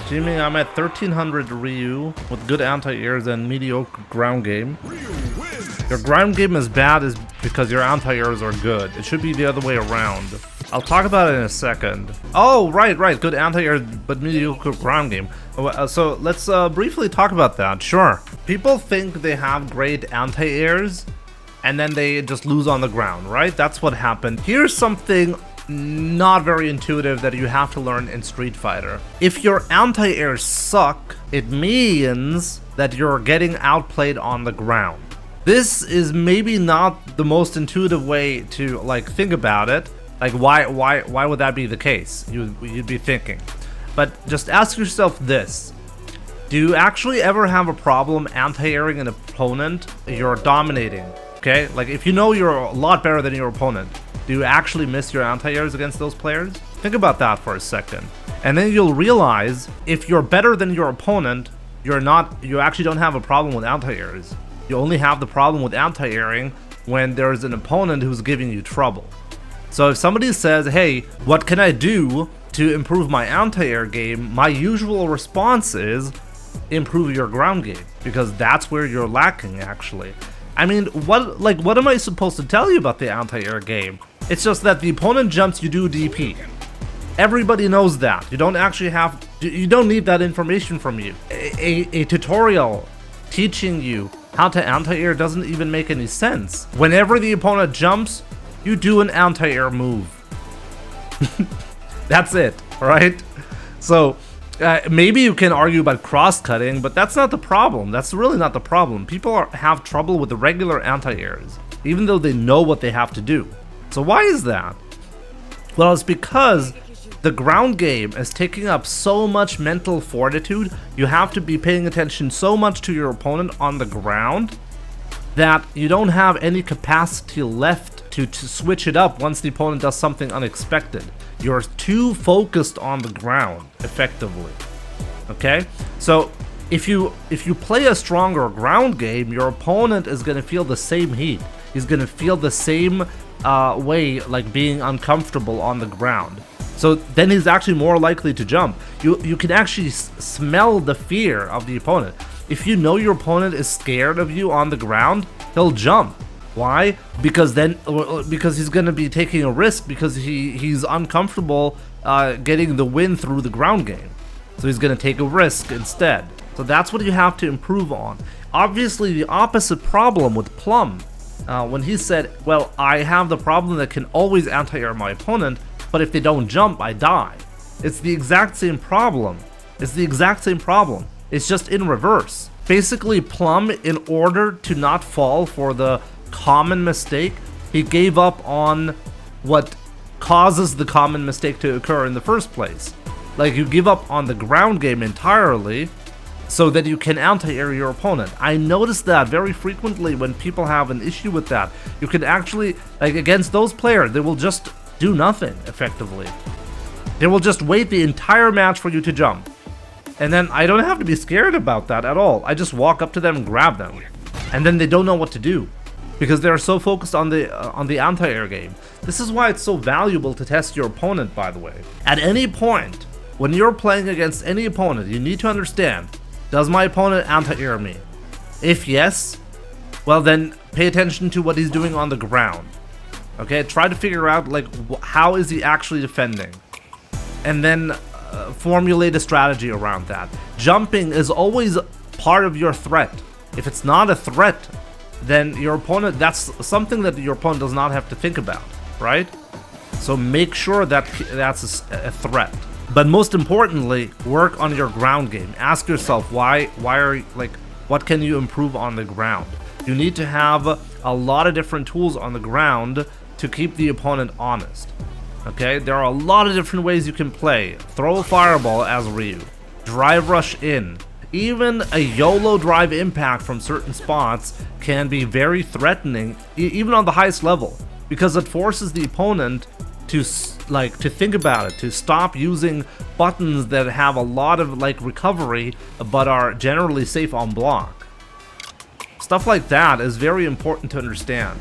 Jimmy, I'm at 1300 Ryu with good anti-airs and mediocre ground game. Your ground game is bad is because your anti-airs are good. It should be the other way around. I'll talk about it in a second. Oh, right. Good anti-air, but mediocre ground game. So let's briefly talk about that. Sure. People think they have great anti-airs, and then they just lose on the ground, right? That's what happened. Here's something not very intuitive that you have to learn in Street Fighter. If your anti-airs suck, it means that you're getting outplayed on the ground. This is maybe not the most intuitive way to like think about it. Like why would that be the case? You'd be thinking. But just ask yourself this. Do you actually ever have a problem anti-airing an opponent you're dominating? Okay? Like if you know you're a lot better than your opponent, do you actually miss your anti-airs against those players? Think about that for a second. And then you'll realize if you're better than your opponent, you actually don't have a problem with anti-airs. You only have the problem with anti-airing when there's an opponent who's giving you trouble. So if somebody says, hey, what can I do to improve my anti-air game? My usual response is improve your ground game, because that's where you're lacking actually. I mean, what am I supposed to tell you about the anti-air game? It's just that the opponent jumps, you do DP. Everybody knows that. You don't need that information from you. A tutorial teaching you how to anti-air doesn't even make any sense. Whenever the opponent jumps, you do an anti-air move. That's it, right? So maybe you can argue about cross-cutting, but that's not the problem. That's really not the problem. People have trouble with the regular anti-airs, even though they know what they have to do. So why is that? Well, it's because the ground game is taking up so much mental fortitude. You have to be paying attention so much to your opponent on the ground that you don't have any capacity left to switch it up once the opponent does something unexpected. You're too focused on the ground, effectively. Okay? So if you play a stronger ground game, your opponent is going to feel the same heat. He's going to feel the same way, like being uncomfortable on the ground. So then he's actually more likely to jump. You can actually smell the fear of the opponent. If you know your opponent is scared of you on the ground, he'll jump. Why? Because he's going to be taking a risk, because he's uncomfortable getting the win through the ground game. So he's going to take a risk instead. So that's what you have to improve on. Obviously, the opposite problem with Plum. When he said, well, I have the problem that can always anti-air my opponent, but if they don't jump, I die. It's the exact same problem. It's just in reverse. Basically, Plum, in order to not fall for the common mistake, he gave up on what causes the common mistake to occur in the first place. Like, you give up on the ground game entirely so that you can anti-air your opponent. I notice that very frequently when people have an issue with that. You can actually, like against those players, they will just do nothing, effectively. They will just wait the entire match for you to jump. And then I don't have to be scared about that at all. I just walk up to them and grab them. And then they don't know what to do, because they're so focused on the anti-air game. This is why it's so valuable to test your opponent, by the way. At any point, when you're playing against any opponent, you need to understand, does my opponent anti-air me? If yes, well then pay attention to what he's doing on the ground. Okay, try to figure out like how is he actually defending, and then formulate a strategy around that. Jumping is always part of your threat. If it's not a threat, then your opponent, that's something that your opponent does not have to think about, right? So make sure that that's a threat. But most importantly, work on your ground game. Ask yourself why are what can you improve on the ground? You need to have a lot of different tools on the ground to keep the opponent honest. Okay, there are a lot of different ways you can play. Throw a fireball as Ryu, drive rush in. Even a YOLO drive impact from certain spots can be very threatening, even on the highest level, because it forces the opponent to think about it, to stop using buttons that have a lot of recovery but are generally safe on block. Stuff like that is very important to understand.